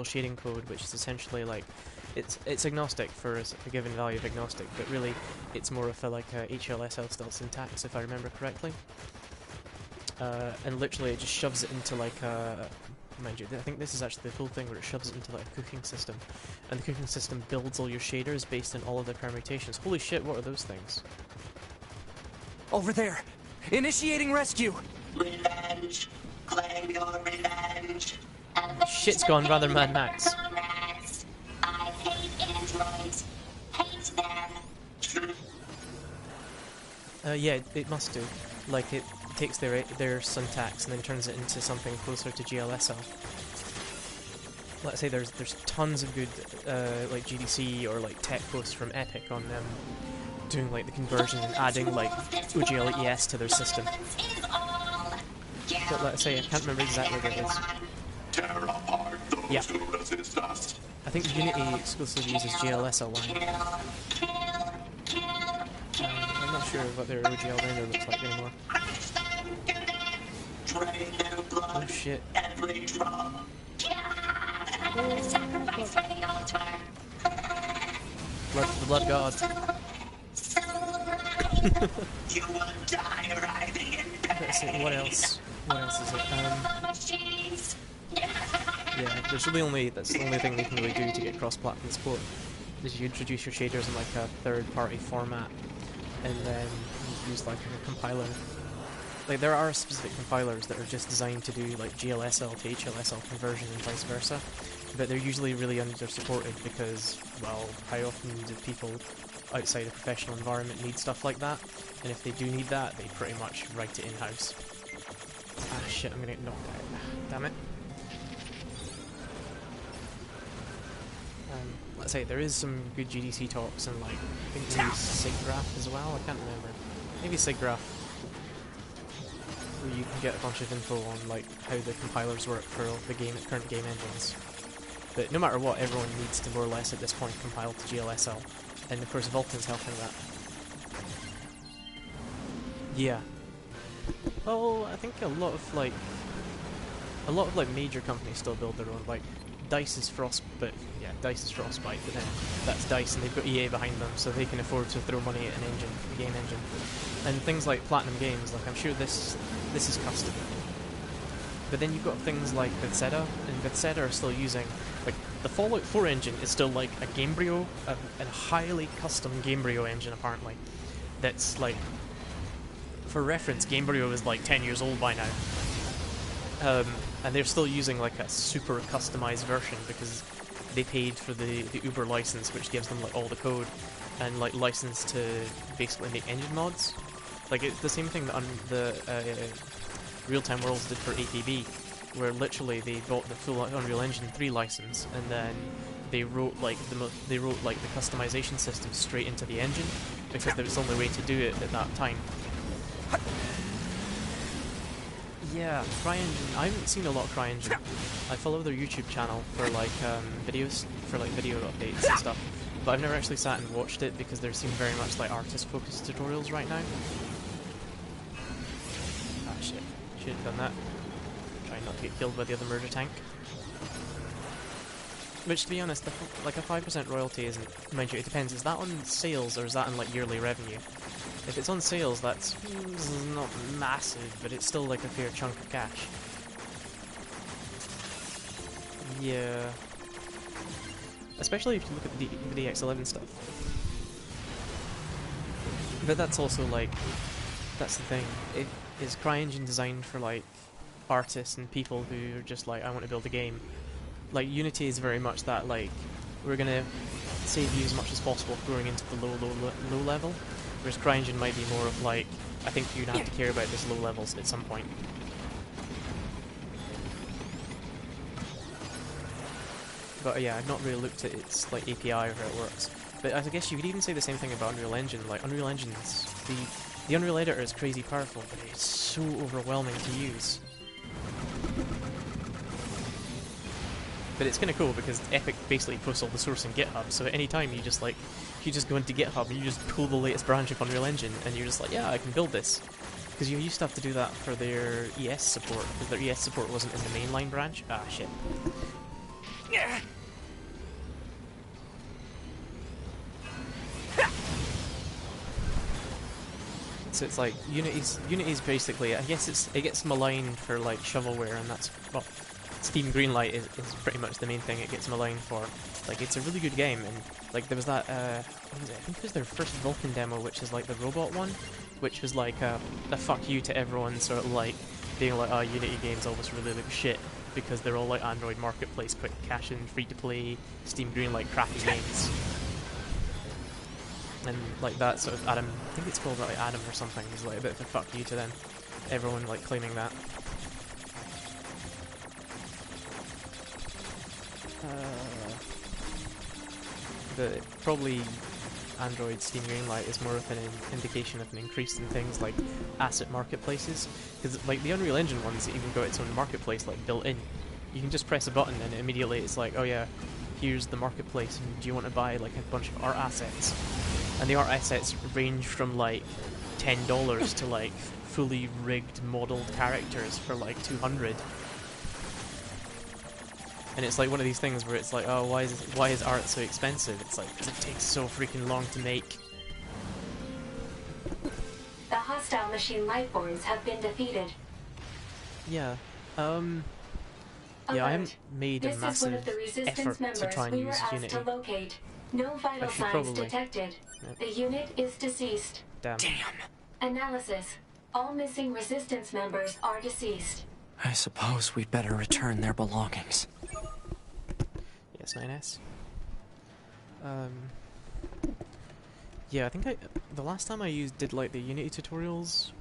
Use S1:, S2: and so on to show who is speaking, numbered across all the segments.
S1: shading code, which is essentially like it's agnostic for a given value of agnostic, but really it's more of a like a HLSL style syntax, if I remember correctly. And literally it just shoves it into like a, mind you, I think this is actually the cool thing where it shoves it into like a cooking system, and the cooking system builds all your shaders based on all of their permutations. Holy shit, what are those things?
S2: Over there! Initiating rescue!
S3: Revenge! Claim your revenge!
S1: Shit's gone rather Mad Max.
S3: I hate androids. Hate them.
S1: Yeah, it must do. Like, it takes their syntax and then turns it into something closer to GLSL. Let's say there's tons of good like GDC or like tech posts from Epic on them doing like the conversion and adding like OGLES to their system. But let's say I can't remember exactly what it is. Yeah. I think Unity exclusively uses GLSL line. I'm not sure what their OGL render looks like anymore. Oh shit. The blood god. Let's see, what else? What else is it? Yeah, that's the only thing they can really do to get cross-platform support is you introduce your shaders in like a third-party format, and then you use like a compiler. Like there are specific compilers that are just designed to do like GLSL to HLSL conversion and vice versa, but they're usually really under-supported because, well, how often do people outside a professional environment need stuff like that? And if they do need that, they pretty much write it in-house. Ah shit, I'm gonna get knocked out. Damn it. Let's say there is some good GDC talks and like I think maybe SIGGRAPH as well, I can't remember. Maybe SIGGRAPH, where you can get a bunch of info on like how the compilers work for the current game engines. But no matter what, everyone needs to more or less at this point compile to GLSL, and of course Vulkan's helping that. Yeah. Well, I think a lot of like major companies still build their own. Like DICE is Frostbite, but then that's DICE and they've got EA behind them, so they can afford to throw money at a game engine. And things like Platinum Games, like I'm sure this is custom. But then you've got things like Bethesda, and Bethesda are still using, like, the Fallout 4 engine is still like a Gamebryo, a highly custom Gamebryo engine apparently. That's like, for reference, Gamebryo is like 10 years old by now. And they're still using like a super customized version because they paid for the Uber license, which gives them like all the code and like license to basically make engine mods. Like it's the same thing that the Real-Time Worlds did for APB, where literally they bought the full Unreal Engine 3 license and then they wrote like the customization system straight into the engine because there was the only way to do it at that time. Yeah, CryEngine. I haven't seen a lot of CryEngine. I follow their YouTube channel for like videos, for like video updates and stuff, but I've never actually sat and watched it because there seem very much like artist-focused tutorials right now. Ah shit, should have done that. Trying not to get killed by the other murder tank. Which, to be honest, like a 5% royalty isn't. Mind you, it depends. Is that on sales or is that on like yearly revenue? If it's on sales, that's not massive, but it's still like a fair chunk of cash. Yeah. Especially if you look at the DX11 stuff. But that's also like, that's the thing. Is CryEngine designed for like artists and people who are just like, I want to build a game? Like Unity is very much that, like, we're gonna save you as much as possible going into the low level. Whereas CryEngine might be more of like, I think you're gonna have to care about this low levels at some point. But yeah, I've not really looked at its like API or how it works. But I guess you could even say the same thing about Unreal Engine. Like Unreal Engine's the Unreal Editor is crazy powerful, but it's so overwhelming to use. But it's kind of cool because Epic basically posts all the source in GitHub, so at any time you just like, you just go into GitHub and you just pull the latest branch of Unreal Engine and you're just like, yeah, I can build this. Because you used to have to do that for their ES support, because their ES support wasn't in the mainline branch. Ah, shit. So it's like Unity's basically, I guess it gets maligned for like shovelware, and that's, well, Steam Greenlight is pretty much the main thing it gets maligned for. Like, it's a really good game, and like there was that what was it? I think it was their first Vulkan demo, which is like the robot one, which was like a fuck you to everyone sort of like being like, oh, Unity games always really look shit because they're all like Android marketplace, quick cash in, free to play, Steam Greenlight crappy games. And like that sort of Adam, I think it's called like Adam or something, is like a bit of a fuck you to them. Everyone like claiming that. But probably Android Steam Greenlight is more of an indication of an increase in things like asset marketplaces, because like the Unreal Engine ones even got its own marketplace like built in. You can just press a button and immediately it's like, oh yeah, here's the marketplace, and do you want to buy like a bunch of art assets? And the art assets range from like $10 to like fully rigged modeled characters for like 200. And it's like one of these things where it's like, oh, why is art so expensive? It's like, because it takes so freaking long to make.
S4: The hostile machine lifeforms have been defeated.
S1: Yeah. Yeah, I haven't made a massive effort to try and use Unity.
S4: No vital signs
S1: probably.
S4: detected.
S1: Yep.
S4: The unit is deceased.
S1: Damn.
S4: Analysis. All missing resistance members are deceased.
S2: I suppose we'd better return their belongings.
S1: Yes, 9S. Yeah, I think the last time I did like the Unity tutorials,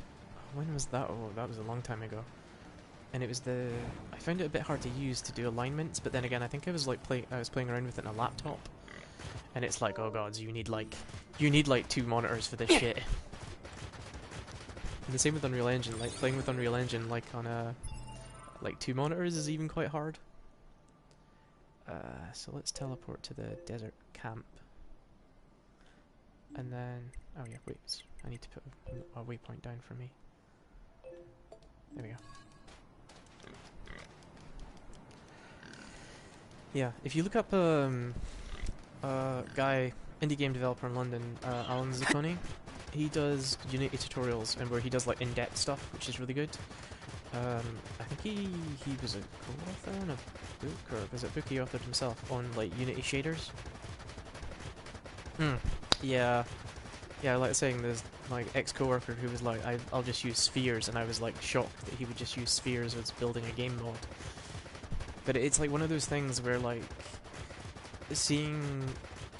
S1: when was that? Oh, that was a long time ago. And it was I found it a bit hard to use to do alignments, but then again, I think I was playing around with it on a laptop, and it's like, oh god, you need like 2 monitors for this shit. And the same with Unreal Engine, like playing with Unreal Engine like on like 2 monitors is even quite hard. So let's teleport to the desert camp. And then, oh yeah, wait, I need to put a waypoint down for me. There we go. Yeah, if you look up guy, indie game developer in London, Alan Zacconi, he does Unity tutorials, and where he does like in-depth stuff, which is really good. I think he was a co-author on a book, or was it a book he authored himself on like Unity shaders? Yeah, like saying there's like ex-coworker who was like, I'll just use spheres, and I was like shocked that he would just use spheres as building a game mod. But it's like one of those things where like seeing,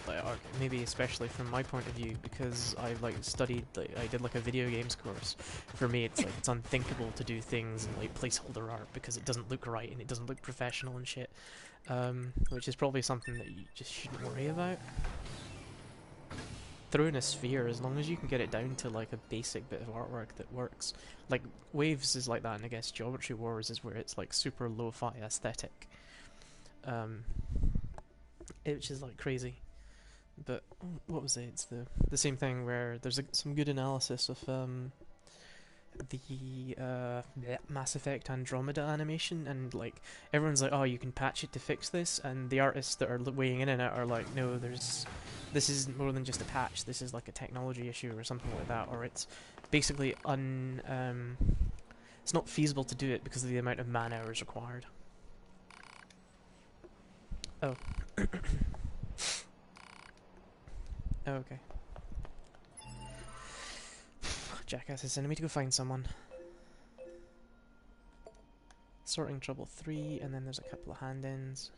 S1: like, or maybe especially from my point of view, because I've like studied, like, I did like a video games course. For me, it's like it's unthinkable to do things in like placeholder art because it doesn't look right and it doesn't look professional and shit. Which is probably something that you just shouldn't worry about. Throw in a sphere, as long as you can get it down to like a basic bit of artwork that works. Like Waves is like that, and I guess Geometry Wars is where it's like super lo-fi aesthetic, which is like crazy. But what was it? It's the same thing where there's some good analysis of the Mass Effect Andromeda animation, and like everyone's like, oh, you can patch it to fix this, and the artists that are weighing in on it are like, no, this is more than just a patch, this is like a technology issue or something like that, or it's basically it's not feasible to do it because of the amount of man hours required. Oh. Oh, okay. Jackass is sending me to go find someone. Sorting trouble 3, and then there's a couple of hand-ins.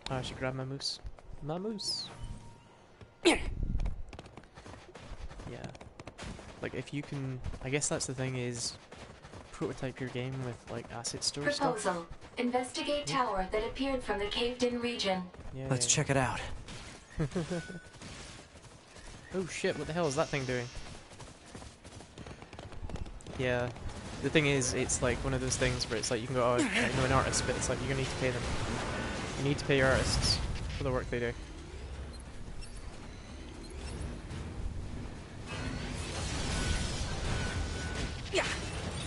S1: Oh, I should grab my moose. My moose! Yeah. Like, if you can... I guess that's the thing is... prototype your game with, like, asset store stuff.
S4: Proposal. Investigate tower that appeared from the caved-in region.
S1: Yeah,
S2: Let's check it out.
S1: Oh shit, what the hell is that thing doing? Yeah, the thing is, it's like one of those things where it's like you can go, oh, I know an artist, but it's like you're gonna need to pay them. You need to pay your artists for the work they do.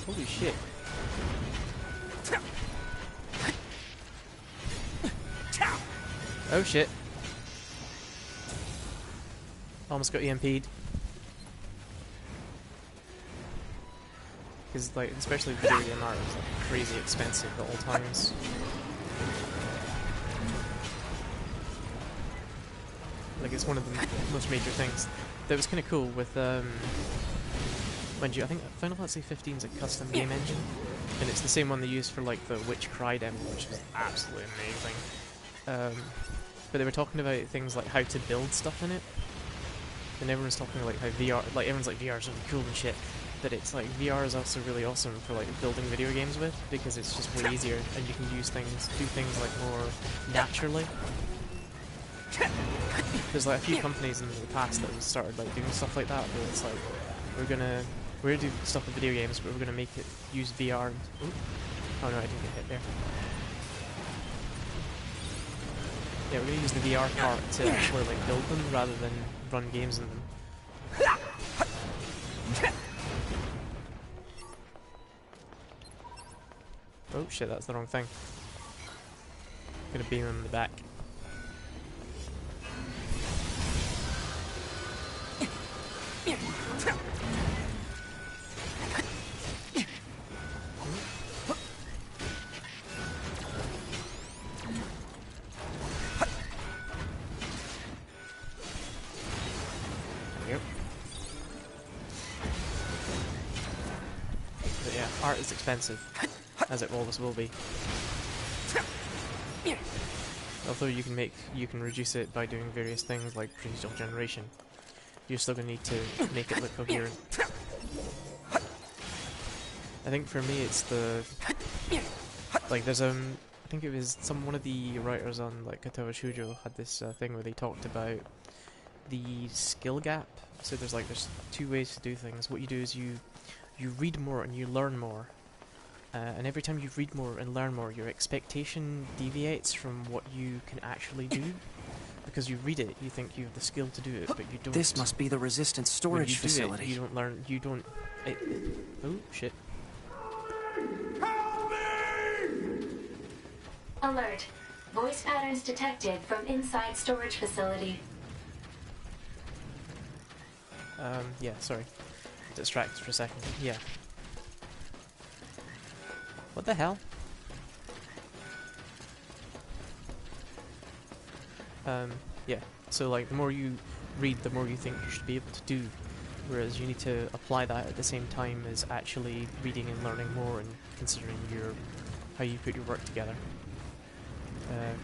S1: Holy shit. Oh shit. Almost got EMP'd. Because, like, especially video game art is like crazy expensive at all times. Like, it's one of the most major things. That was kind of cool with, mind you, I think Final Fantasy 15 is a custom game engine, and it's the same one they used for, like, the Witch Cry demo, which was absolutely amazing. But they were talking about things like how to build stuff in it, and everyone's talking like how VR, like everyone's like VR is really cool and shit, but it's like VR is also really awesome for like building video games with, because it's just way easier and you can do things like more naturally. There's like a few companies in the past that have started like doing stuff like that, where it's like we're gonna do stuff with video games, but we're gonna make it use VR. Oh no, I didn't get hit there. Yeah, we're gonna use the VR part to actually like build them rather than run games in them. Oh shit, that's the wrong thing. Gonna beam him in the back. Yep. But yeah, art is expensive, as it always will be. Although you can reduce it by doing various things like procedural generation, you're still gonna need to make it look coherent. I think for me it's the like there's I think it was one of the writers on like Katawa Shoujo had this thing where they talked about the skill gap. So there's two ways to do things. What you do is you read more and you learn more. And every time you read more and learn more, your expectation deviates from what you can actually do. Because you read it, you think you have the skill to do it, but you don't.
S2: This must be the Resistance storage facility.
S1: You don't learn, you don't... oh, shit.
S4: Alert. Voice patterns detected from inside storage facility.
S1: Yeah, sorry. Distracted for a second. Yeah. What the hell? Yeah. So, like, the more you read, the more you think you should be able to do. Whereas you need to apply that at the same time as actually reading and learning more and considering how you put your work together.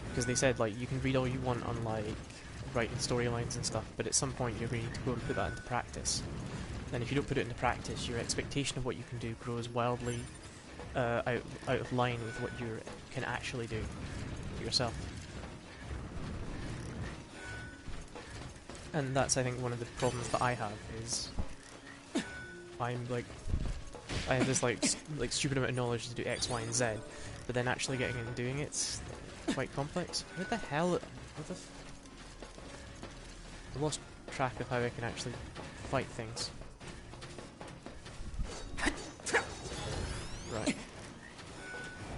S1: Because they said, like, you can read all you want on, like, writing storylines and stuff, but at some point you're going to need to go and put that into practice. And if you don't put it into practice, your expectation of what you can do grows wildly out of line with what you can actually do yourself. And that's, I think, one of the problems that I have is I have this like stupid amount of knowledge to do X, Y, and Z, but then actually getting it and doing it's quite complex. What the hell? I lost track of how I can actually fight things. Right.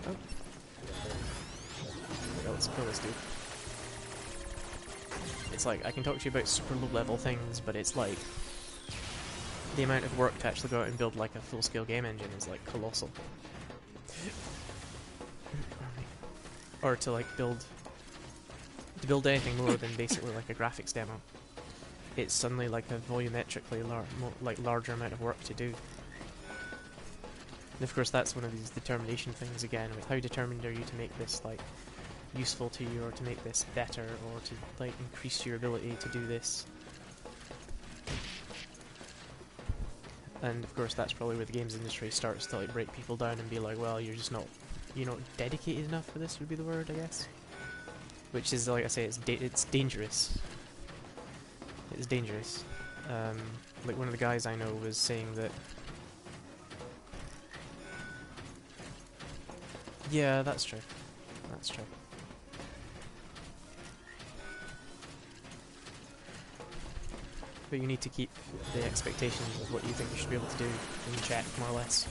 S1: Oh. Yeah, let's kill this dude. It's like, I can talk to you about super low level things, but it's like, the amount of work to actually go out and build like a full scale game engine is like colossal. Or to like build anything more than basically like a graphics demo. It's suddenly like a volumetrically larger amount of work to do. And of course that's one of these determination things again, with how determined are you to make this like useful to you, or to make this better, or to like increase your ability to do this. And of course that's probably where the games industry starts to like break people down and be like, well, you're not dedicated enough for this, would be the word, I guess. Which is, like I say, it's dangerous. It's dangerous. Like one of the guys I know was saying that. Yeah, that's true. That's true. But you need to keep the expectations of what you think you should be able to do in check, more or less.